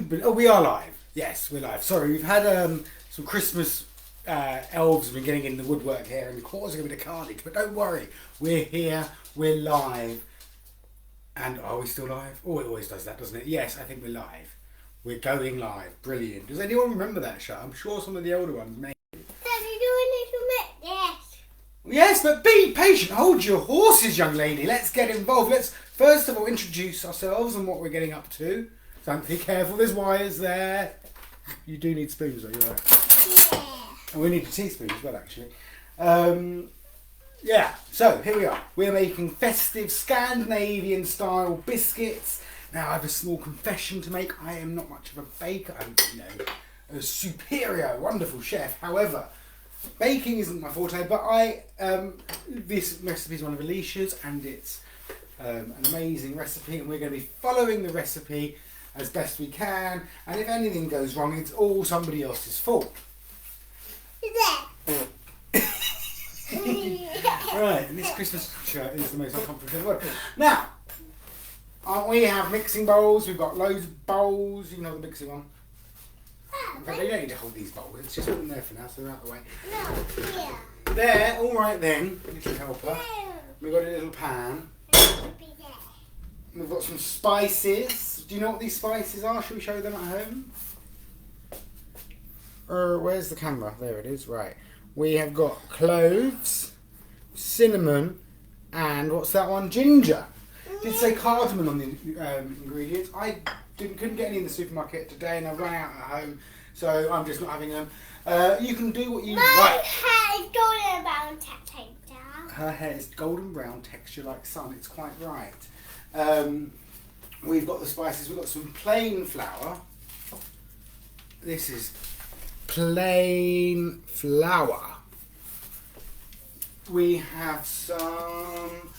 we are live. Yes, we're live. Sorry, we've had some Christmas elves have been getting in the woodwork here and causing a bit of carnage. But don't worry, we're here, we're live. And are we still live? Oh, it always does that, doesn't it? Yes, I think we're live. We're going live. Brilliant. Does anyone remember that show? I'm sure some of the older ones may. Yes. Yes, but be patient. Hold your horses, young lady. Let's get involved. Let's first of all introduce ourselves and what we're getting up to. Don't be careful. There's wires there. You do need spoons, though. You're right. Yeah. And we need a teaspoon as well, actually. Yeah. So here we are. We're making festive Scandinavian-style biscuits. Now I have a small confession to make. I am not much of a baker. I'm, a superior, wonderful chef. However, baking isn't my forte, but this recipe is one of Alicia's and it's an amazing recipe, and we're going to be following the recipe as best we can, and if anything goes wrong it's all somebody else's fault. Right, and this Christmas shirt is the most uncomfortable word. Now, we have mixing bowls, we've got loads of bowls, you know the mixing one. In fact, you don't need to hold these bowls, it's just put them there for now, so they're out of the way. No, here. There, alright then, little helper. We've got a little pan. We've got some spices. Do you know what these spices are? Should we show them at home? Where's the camera? There it is, right. We have got cloves, cinnamon, and what's that one? Ginger. Did say cardamom on the ingredients. I couldn't get any in the supermarket today and I ran out at home, so I'm just not having them. You can do what you like. My hair is golden brown texture. Her hair is golden brown texture like sun, it's quite right. We've got the spices, we've got some plain flour. This is plain flour. We have some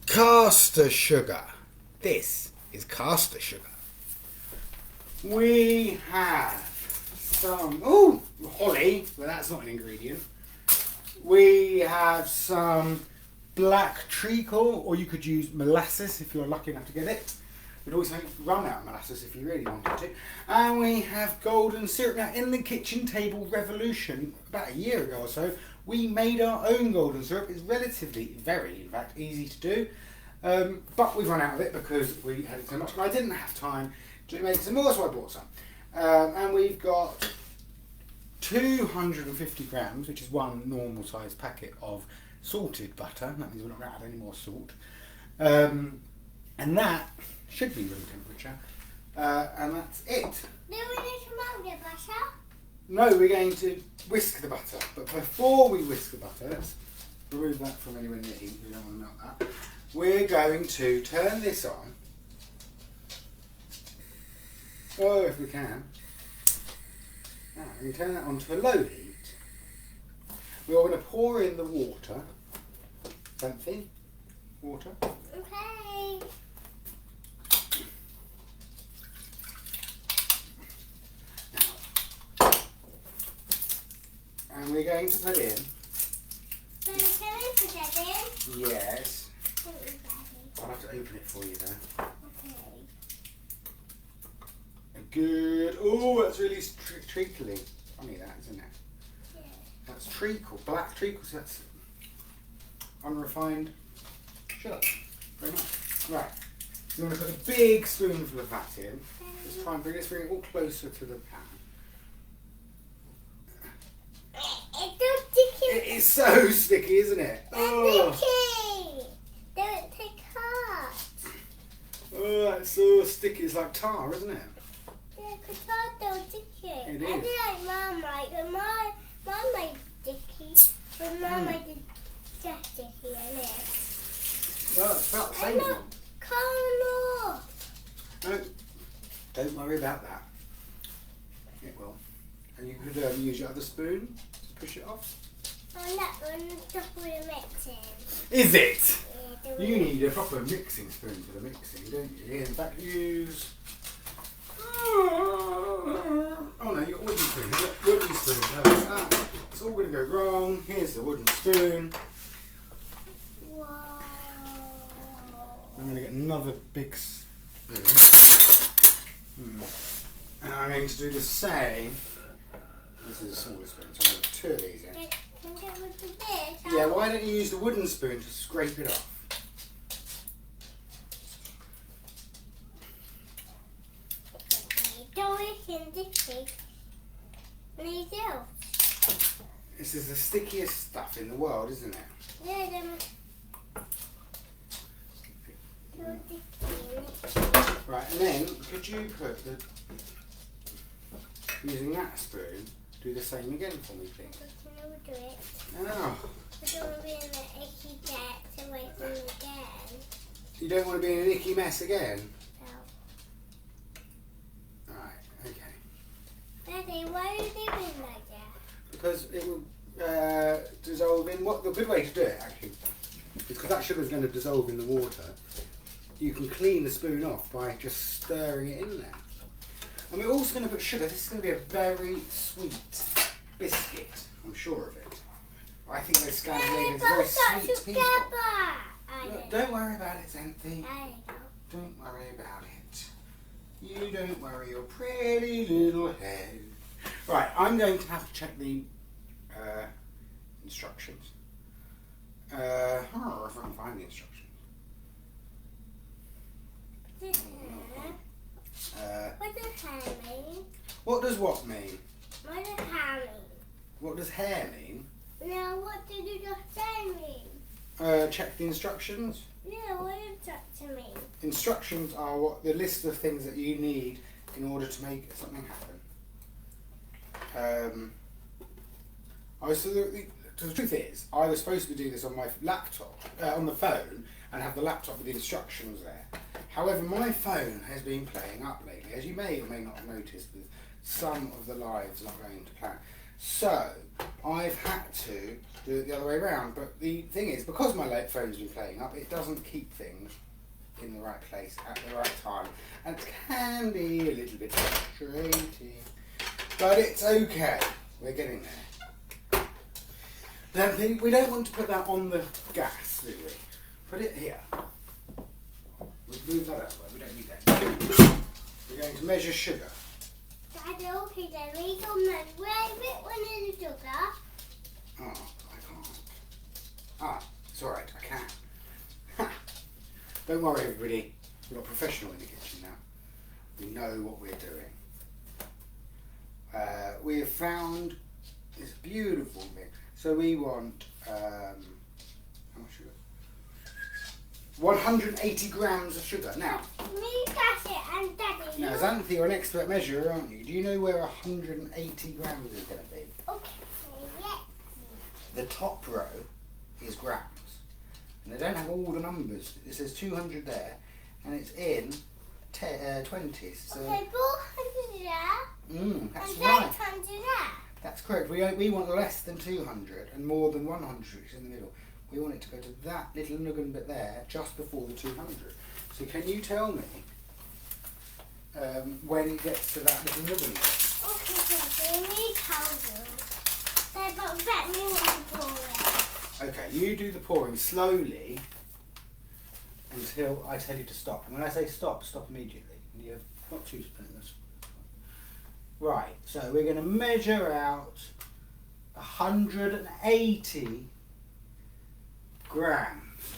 caster sugar. This is caster sugar. We have some holly, but that's not an ingredient. We have some black treacle, or you could use molasses if you're lucky enough to get it. We'd always run out of molasses if you really wanted to. And we have golden syrup. Now, in the kitchen table revolution, about a year ago or so, we made our own golden syrup. It's relatively, in fact, easy to do. But we've run out of it because we had it so much. And I didn't have time to make some more, so I bought some. And we've got 250 grams, which is one normal sized packet of salted butter. That means we're not going to add any more salt. And that should be room temperature. And that's it. Do we need to mold the butter? No, we're going to whisk the butter. But before we whisk the butter, let's remove that from anywhere near heat. We don't want to melt that. We're going to turn this on. Oh, if we can. Now, we turn that on to a low heat. We're going to pour in the water. Something. Water. Okay. And we're going to put in. So can we put that in? Yes. I'll have to open it for you though. Okay. Good. Oh, that's really treacly. Funny that, isn't it? Yeah. That's treacle, black treacle. So that's unrefined sugar. Very nice. Right. You want to put a big spoonful of that in. Let's try and bring it all closer to the pan. It's so sticky. It is so sticky, isn't it? Oh, Sticky. Don't take hot. oh, that's so sticky. It's like tar, isn't it? Yeah, because hot so sticky. It I is. feel like Mum made sticky, but Mum made it just sticky in it. Well, it's about the I same. know. Come on. No, don't worry about that. It will. And you could use your other spoon to push it off. And that one just for the mixing. Is it? Yeah, You need a proper mixing spoon for the mixing, don't you? In fact, use. Oh no, you got wooden spoon. Wooden spoon. It's all going to go wrong. Here's the wooden spoon. Wow. I'm going to get another big spoon. And I'm going to do the same. This is a smaller spoon, so I'm going to put 2 of these in. Yeah, why don't you use the wooden spoon to scrape it off? This is the stickiest stuff in the world, isn't it? Yeah, Right, and then could you put the using that spoon, do the same again for me, please? Do it. No. I don't want to be in an icky mess away from you again. You don't want to be in an icky mess again? No. Right, okay. Daddy, why are you doing like that? Because it will dissolve in what the good way to do it actually is because that sugar is going to dissolve in the water. You can clean the spoon off by just stirring it in there. And we're also going to put sugar. This is going to be a very sweet biscuit. I'm sure of it. I think those Scandinavians are very sweet people. Look, don't worry about it, Xanthi. Don't worry about it. You don't worry your pretty little head. Right, I'm going to have to check the instructions. If I can find the instructions. What does hair mean? What does what mean? What does hair mean? What does hair mean? No, what did you just say mean? Check the instructions. Yeah, what does that to mean? Instructions are what the list of things that you need in order to make something happen. The truth is, I was supposed to do this on my laptop, on the phone, and have the laptop with the instructions there. However, my phone has been playing up lately, as you may or may not have noticed, with some of the lives not going to plan. So, I've had to do it the other way around. But the thing is, because my phone's been playing up, it doesn't keep things in the right place at the right time. And it can be a little bit frustrating. But it's okay. We're getting there. Now, we don't want to put that on the gas, do we? Put it here. We'll move that out. We don't need that. We're going to measure sugar. Daddy, okay then, we can measure it when it's sugar. Oh, I can't. Ah, it's alright, I can. Don't worry, everybody. We've got a professional in the kitchen now. We know what we're doing. We have found this beautiful thing. So we want, how much sugar? 180 grams of sugar. Now, Me, Daddy, and Daddy. now Xanthi, you're an expert measurer, aren't you? Do you know where 180 grams is going to be? Okay, yeah. The top row is grams. And they don't have all the numbers. It says 200 there, and it's in 20s. So, Okay, 400 there. That's and right. 800 there. That's correct. We want less than 200 and more than 100, which is in the middle. We want it to go to that little noggin bit there, just before the 200. So can you tell me when it gets to that little noggin bit? Okay, Daddy, me tell you. They got bet me what to pour it. Okay, you do the pouring slowly until I tell you to stop. And when I say stop, stop immediately. And you're not too spoons. Right, so we're going to measure out 180 grams.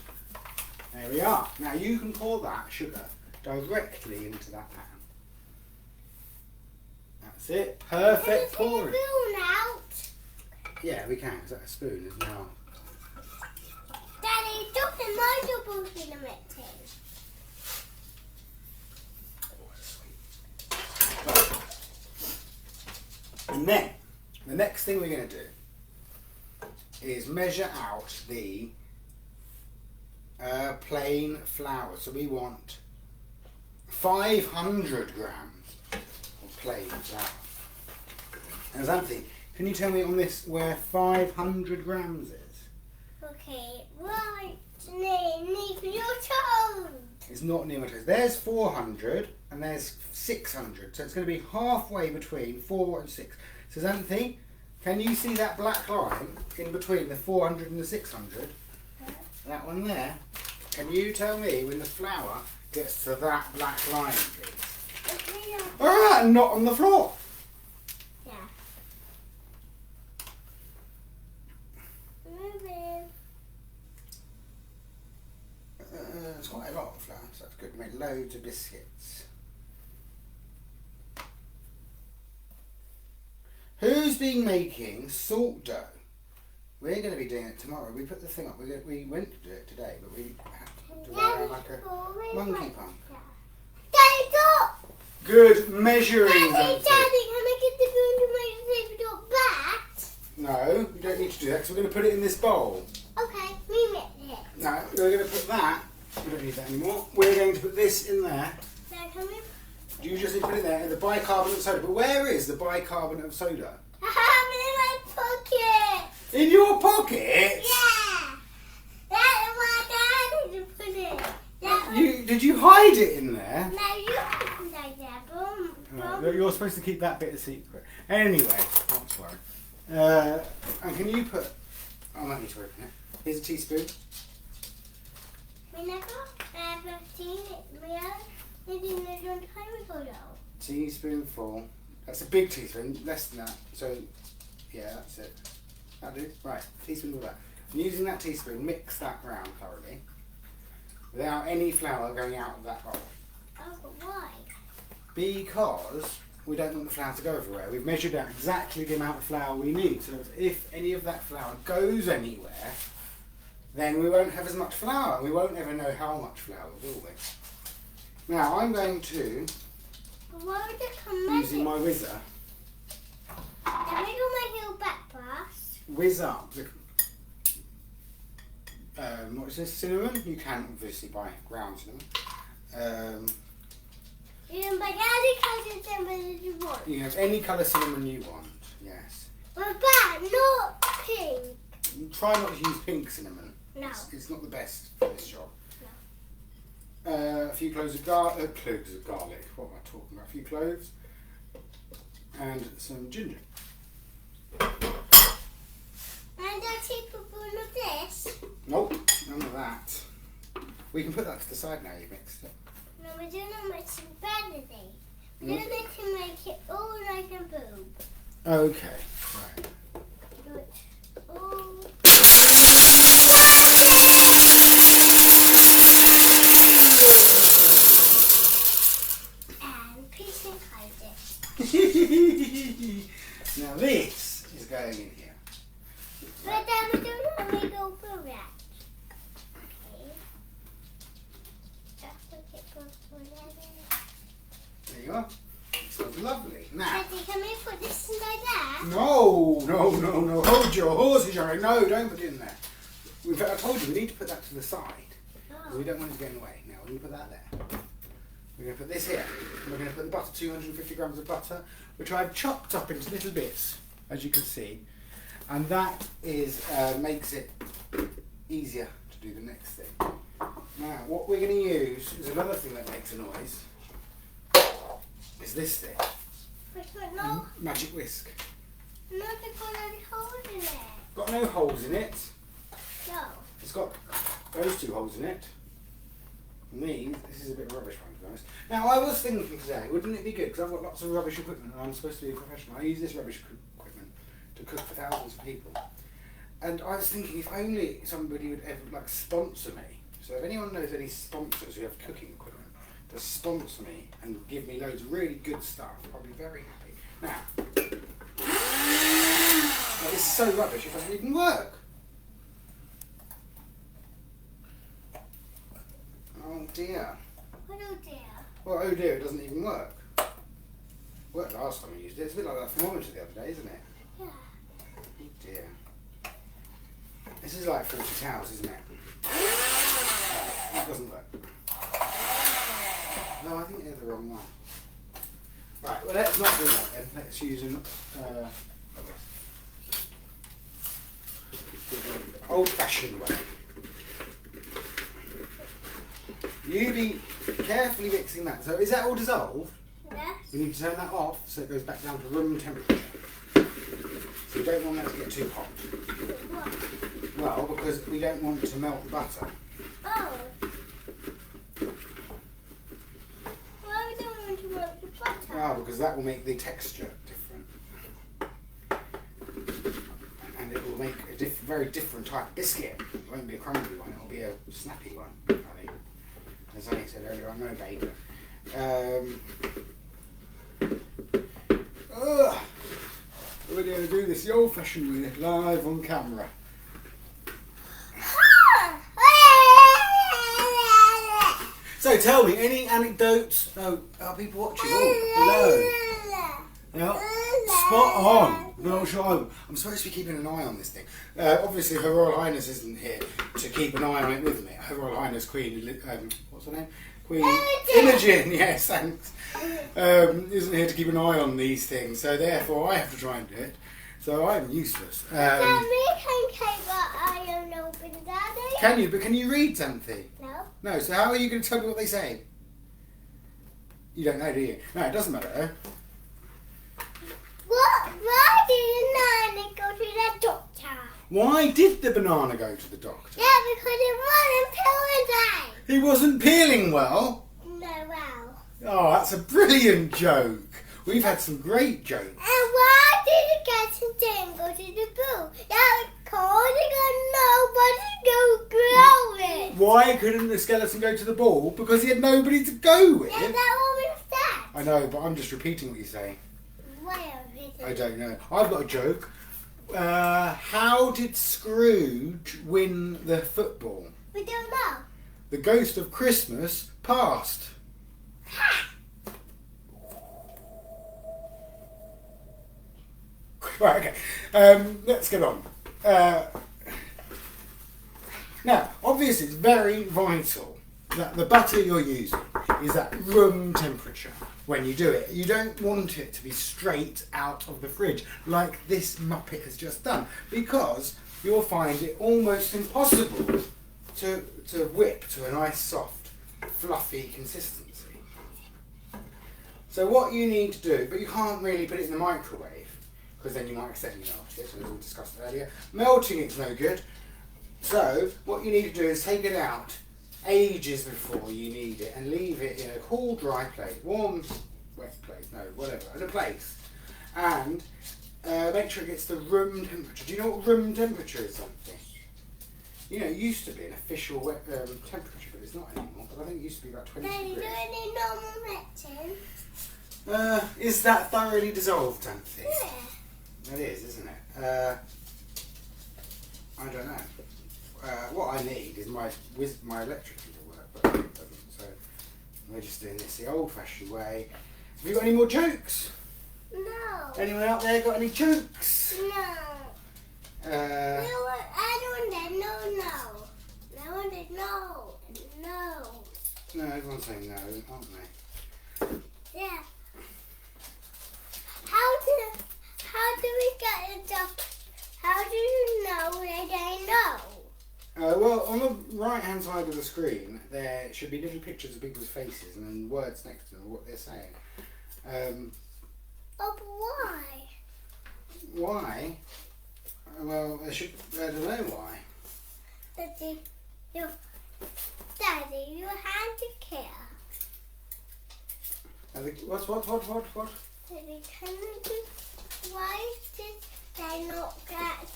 There we are. Now you can pour that sugar directly into that pan. That's it. Perfect pouring. Can you spoon out? Yeah, we can, because that spoon is now. Daddy, just in my double cinnamon. And then, the next thing we're going to do is measure out the plain flour. So we want 500 grams of plain flour. Now Xanthi, can you tell me on this where 500 grams is? Okay, right near your toes. It's not near my toes. There's 400 and there's 600. So it's going to be halfway between 4 and 6. So Xanthi, can you see that black line in between the 400 and the 600? That one there? Can you tell me when the flour gets to that black line, please? Okay. Alright, not on the floor. Yeah. Moving. It's quite a lot of flour, so that's good. We make loads of biscuits. Who's been making salt dough? We're going to be doing it tomorrow. We put the thing up. We went to do it today, but we had to run around like a monkey punk. Daddy, stop! Good measuring. Daddy, can I get the spoon to make the table back? No, you don't need to do that because we're going to put it in this bowl. Okay, we mix it. No, we're going to put that. We don't need that anymore. We're going to put this in there. Now, can we? You just need to put it in there, in the bicarbonate of soda. But where is the bicarbonate of soda? I have it in my pocket. In your pocket? Yeah. That's why Daddy put it. Did you hide it in there? Now you put it like that. Boom. No, you're supposed to keep that bit a secret. Anyway, not to worry. And can you put... I might need to open it. Here's a teaspoon. Teaspoonful. That's a big teaspoon, less than that. So, yeah, that's it. That'll do. Right, teaspoon of that. And using that teaspoon, mix that round thoroughly. Without any flour going out of that bowl. Oh, but why? Because we don't want the flour to go everywhere. We've measured out exactly the amount of flour we need. So if any of that flour goes anywhere, then we won't have as much flour. We won't ever know how much flour, will we? Now I'm going to, But why would it come using my whizzer, Then we do my heel back first. whiz up the, what is this, cinnamon? You can obviously buy ground cinnamon. You can buy any colour cinnamon you want. You can have any colour cinnamon you want, yes. But back, not pink. Try not to use pink cinnamon. No. It's not the best for this job. No. A few cloves of garlic. What am I talking about? A few cloves and some ginger. And a teaspoon of this. Nope, none of that. We can put that to the side now. You've mixed it. No, we're doing a much better thing. We're going to make it all like a boob. Okay, right. Do it all. And piece and cut it. Now this is going in here. But then we don't want to make all through that. Okay. Just look at both There you are. It smells lovely. Now. Daddy, can we put this inside there? No. Hold your horses, Jerry. No, don't put it in there. In fact, I told you we need to put that to the side. Oh. We don't want it to get in the way. Now we're going to put that there. We're going to put this here. We're going to put the butter, 250 grams of butter, which I've chopped up into little bits, as you can see. And that is makes it easier to do the next thing. Now, what we're going to use is another thing that makes a noise. Is this thing. Which one? No. Magic whisk. Not got any holes in it. Got no holes in it. No. It's got those two holes in it. And this is a bit of rubbish one, to be honest. Now, I was thinking today, wouldn't it be good, because I've got lots of rubbish equipment and I'm supposed to be a professional. I use this rubbish equipment to cook for thousands of people. And I was thinking, if only somebody would ever, sponsor me. So if anyone knows any sponsors who have cooking equipment, to sponsor me and give me loads of really good stuff, I'll be very happy. Now, this is so rubbish, it doesn't even work. Oh dear. What oh dear? Well, oh dear, it doesn't even work. Worked last time I used it. It's a bit like that thermometer the other day, isn't it? Yeah. Oh dear. This is like 40 towels, isn't it? That doesn't work. No, I think they're the wrong one. Right, well let's not do that then. Let's use an old-fashioned way. You be carefully mixing that. So is that all dissolved? Yes. We need to turn that off so it goes back down to room temperature. So we don't want that to get too hot. What? Well, because we don't want to melt the butter. Oh. Ah, because that will make the texture different. And it will make a very different type of biscuit. It won't be a crumbly one, it will be a snappy one, I think. As I said earlier, I'm no baker. We're going to do this the old-fashioned way, live on camera. So tell me, any anecdotes? No, are people watching? Oh, hello. Yeah, spot on. No, sure. I'm supposed to be keeping an eye on this thing. Obviously, Her Royal Highness isn't here to keep an eye on it with me. Her Royal Highness Queen, what's her name? Queen Imogen. Yes, thanks. Isn't here to keep an eye on these things, so therefore I have to try and do it. So I'm useless. Can you? But can you read something? No. No. So how are you going to tell me what they say? You don't know, do you? No, it doesn't matter. Why did Nana go to the doctor? Why did the banana go to the doctor? Yeah, because it wasn't peeling. He wasn't peeling well. No, well. Oh, that's a brilliant joke. We've had some great jokes. And why did the skeleton go to the pool? Yeah, because nobody go grow it. Why couldn't the skeleton go to the ball? Because he had nobody to go with. Yeah, that woman's dead. I know, but I'm just repeating what you say. Where is it? I don't know. I've got a joke. How did Scrooge win the football? We don't know. The ghost of Christmas passed. Right, okay. Let's get on. Now, obviously, it's very vital that the butter you're using is at room temperature when you do it. You don't want it to be straight out of the fridge like this Muppet has just done, because you'll find it almost impossible to whip to a nice, soft, fluffy consistency. So what you need to do, but you can't really put it in the microwave, because then you might accidentally melt it, as we discussed earlier. Melting it's no good. So what you need to do is take it out ages before you need it and leave it in a cool, dry plate, warm, wet plate, no, whatever, in a place. And make sure it gets the room temperature. Do you know what room temperature is, something? You know, it used to be an official temperature, but it's not anymore. But I think it used to be about 20 Daddy, degrees. do any normal mixing? Is that thoroughly dissolved, something? Yeah. It is, isn't it? I don't know. What I need is my electric to work, but it doesn't. So we're just doing this the old-fashioned way. Have you got any more jokes? No. Anyone out there got any jokes? No. Uh, I don't want no. No one did no. No. no, everyone's saying no, aren't they? Yeah. How do we get the duck? How do you know they know? Well, on the right-hand side of the screen, there should be little pictures of people's faces and then words next to them, what they're saying. But why? Why? Well, I don't know why. Daddy, your hand to care. What? Daddy, can you just, why did they not get?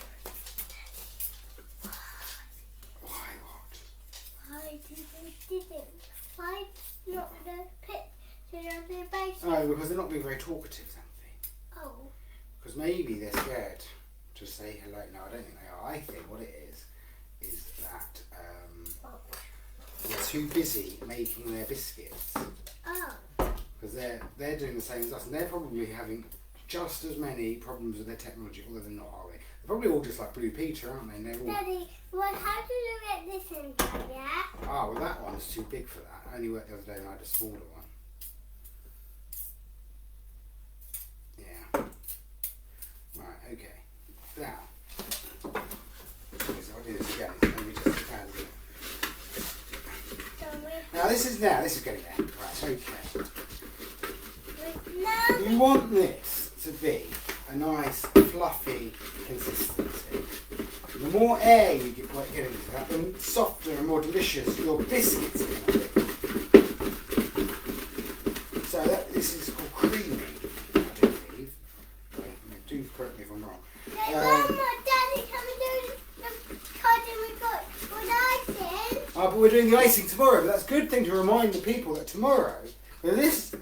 Why what? Why did they didn't? Why not the picture of the base? Oh, because they're not being very talkative, something. Oh. Because maybe they're scared to say hello. No, I don't think they are. I think what it is that they're too busy making their biscuits. Oh. Because they're doing the same as us, and they're probably having just as many problems with their technology, although they're not, are they? They're probably all just like Blue Peter, aren't they? And they're all... Daddy, well, how did you get this in there, yeah? Ah, well, that one's too big for that. I only worked the other day and I had a smaller one. Yeah. Right, okay. Now, I'll do this again. It's maybe just a can do it. Now, this is getting there. Right, okay. No. You want this to be a nice, fluffy consistency. The more air you get into that, the softer and more delicious your biscuits are going to be. So this is called creamy. doing the icing tomorrow, but that's a good thing to remind the people that tomorrow, well, this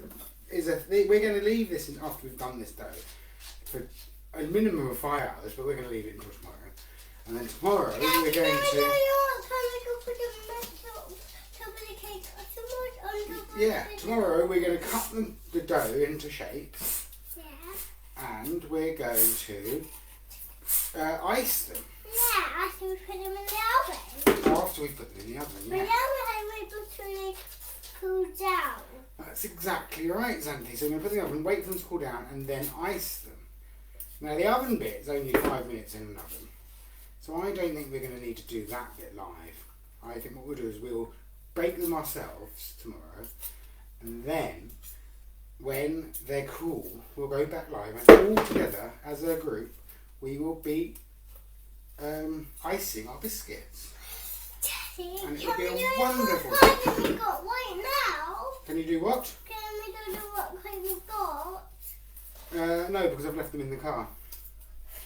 is we're going to leave this in, after we've done this dough for a minimum of 5 hours, but we're going to leave it until tomorrow. And then tomorrow we're going to... Yeah, tomorrow we're going to cut the dough into shapes. Yeah. And we're going to ice them. Yeah, after we put them in the oven. After we put them in the oven, yeah. But now we're able to cool down. That's exactly right, Zanti. So we're going to put them in the oven, wait for them to cool down, and then ice them. Now the oven bit is only 5 minutes in an oven. So I don't think we're going to need to do that bit live. I think what we'll do is we'll bake them ourselves tomorrow, and then when they're cool, we'll go back live, and all together as a group, we will be icing our biscuits. Daddy, and can we it'll be do a wonderful what kind we got right now? Can you do what? Can we do what kind we got? No, because I've left them in the car.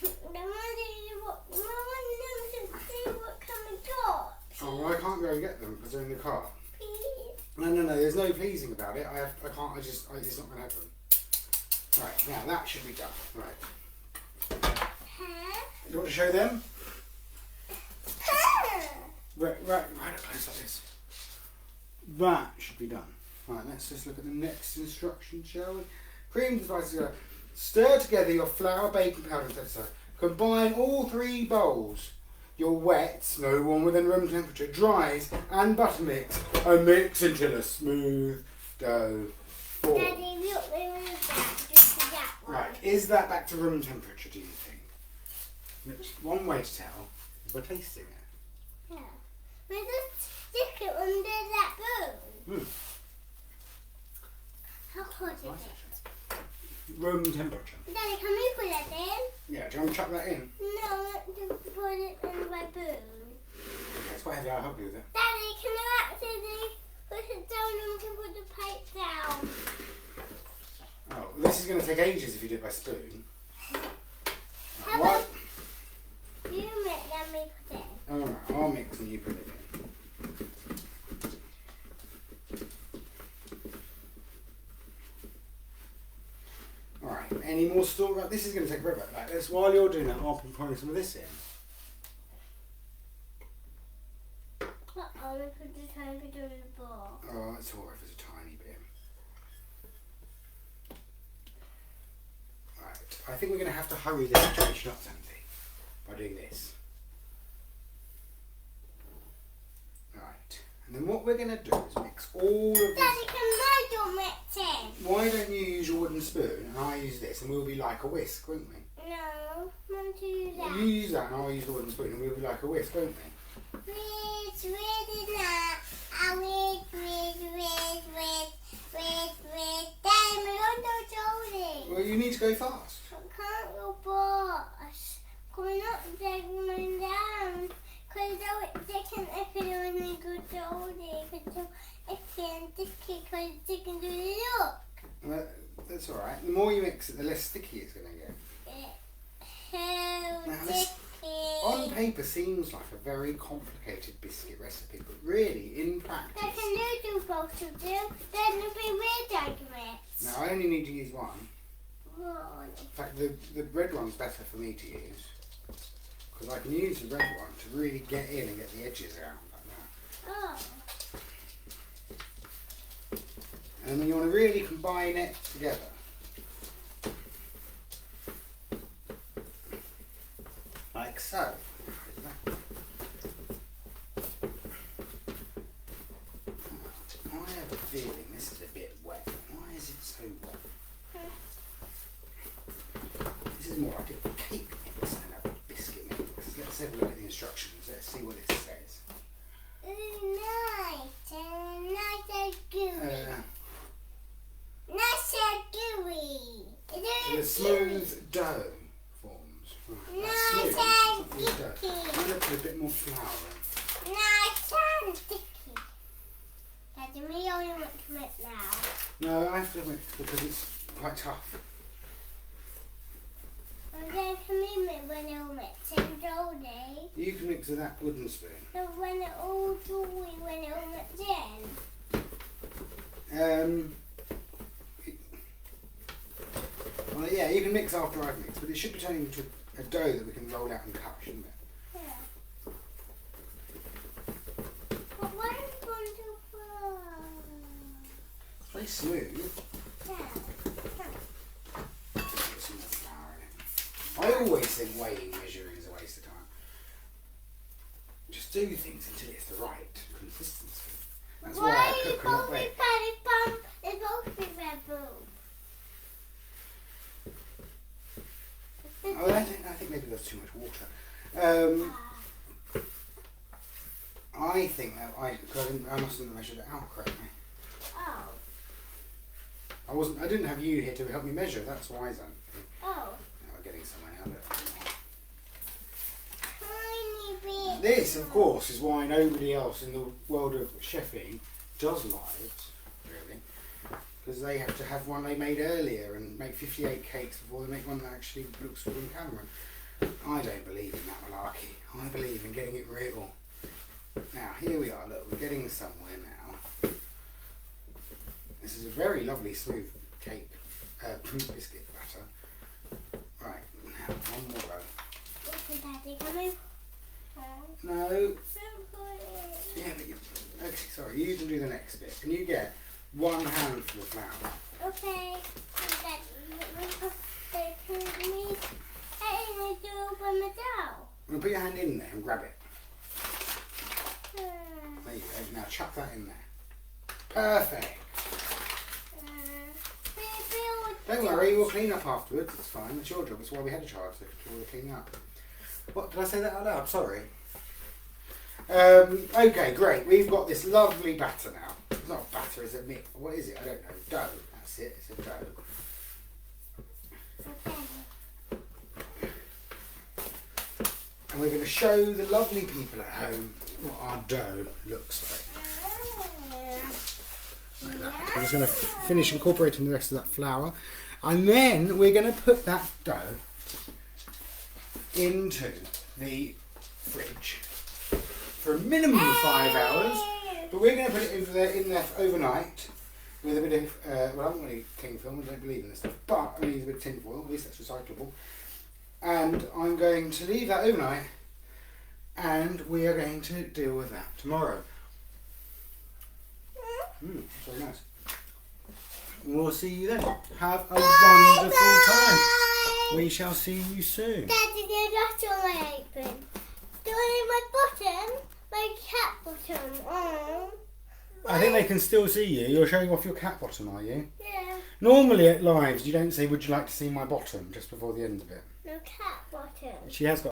Then why do you what? Mama knows to see what kind we got. Oh, well, I can't go and get them because they're in the car. Please. No, there's no pleasing about it. I can't, it's not going to happen. Right, now that should be done. Right. You want to show them? Right up close like this. That should be done. Right, let's just look at the next instruction, shall we? Cream the spices together. Stir together your flour, baking powder and etc. Combine all 3 bowls. Your wets, no warmer than room temperature, dries and butter mix, and mix until a smooth dough forms. Daddy, look, we moved that just to that one. Right, is that back to room temperature, do you think? One way to tell is by tasting it. Yeah. We just stick it under that bowl. How hot is it? Room temperature. Daddy, can we put that in? Yeah, do you want to chuck that in? No, I want to put it in my bowl. Okay, it's quite heavy, I'll help you with it. Daddy, can I actually put it down and can put the plate down? Oh, this is going to take ages if you do it by spoon. How about you make let me put it in? Alright, I'll mix and you put it in. Alright, any more store? Right, this is going to take forever. Like this, while you're doing that, I'll be pouring some of this in. Uh-oh, we put the tiny bit on the bowl. Oh, it's alright if it's a tiny bit. Right, I think we're going to have to hurry the situation up, Sandy, by doing this. Right, and then what we're going to do is mix all of this. Daddy, can I do mix it? Why don't you use your wooden spoon and I use this, and we'll be like a whisk, won't we? No, Mum, to use that. You use that and I'll use the wooden spoon and we'll be like a whisk, won't we? Whisk, whisk, that. Whisk, Daddy, we're on the jolly. Well, you need to go fast. I can't go fast. Going up, they're going down. Because they can if it only go jolly. Because if they can do the look. Well, that's alright. The more you mix it, the less sticky it's going to get. How Now, sticky. this on paper seems like a very complicated biscuit recipe, but really, in practice... I can do both of them. Then it'll be weird arguments. Now, I only need to use one. Oh. In fact, the red one's better for me to use. Because I can use the red one to really get in and get the edges out like that. Oh. And then you want to really combine it together. Like so. I have a feeling this is a bit wet. Why is it so wet? This is more like a cake mix than a biscuit mix. Let's have a look at the instructions. Let's see what it says. Nice and gooey. Nice and gooey. So the smooth dough forms. Right, Nice that's and smooth. It's not sticky. I'm going to put a bit more flour in. Nice and sticky. Daddy, we only want to make now. No, I have to mix because it's quite tough. And then can we mix when it'll mix in dolly? You can mix with that wooden spoon. So when it all dolly, when it'll mix in? Well, yeah, you can mix after I've mixed, but it should be turning into a dough that we can roll out and cut, shouldn't it? Yeah. But what is going to It's very smooth. Yeah. Put some more flour in it. I always think weighing, measuring is a waste of time. Just do things until it's the right consistency. That's why I cook and not Why weigh. is it's supposed to be Red Bull? Oh, I think maybe there's too much water. I think that I mustn't have measured it out correctly. Oh. I didn't have you here to help me measure. That's why, Zan. Oh. Now we're getting somewhere now. Look. Tiny bit. This, of course, is why nobody else in the world of chefing does lives, really, because they have to have one they made earlier and make 58 cakes before they make one that actually looks good on camera. I don't believe in that malarkey. I believe in getting it real. Now, here we are. Look, we're getting somewhere now. This is a very lovely smooth cake, biscuit batter. Right, now one more row. Okay, Daddy, can we? No. Yeah, but okay, sorry, you can do the next bit. Can you get one handful of flour? Okay. Can we do open the dough? I'm going to put your hand in there and grab it. There you go. Now chuck that in there. Perfect. Don't worry, we'll clean up afterwards. It's fine. It's your job. It's why we had a child, so we'll clean up. What, did I say that out loud? Sorry. Okay, great. We've got this lovely batter now. It's not a batter, it's a mix. What is it? I don't know. Dough. That's it. It's a dough. And we're going to show the lovely people at home what our dough looks like. Like that. I'm just going to finish incorporating the rest of that flour. And then we're going to put that dough into the fridge for a minimum of 5 hours. But we're going to put it in there overnight with a bit of, well, I haven't got any cling film, I don't believe in this stuff, but I'm going to use a bit of tin foil, at least that's recyclable. And I'm going to leave that overnight and we are going to deal with that tomorrow. That's very nice. We'll see you then. Have a wonderful time. We shall see you soon. Daddy, there's lots on my apron. Doing my bottom, my cat bottom. Oh. I think they can still see you. You're showing off your cat bottom, are you? Yeah. Normally at lives, you don't say, would you like to see my bottom, just before the end of it. No cat bottom. She has got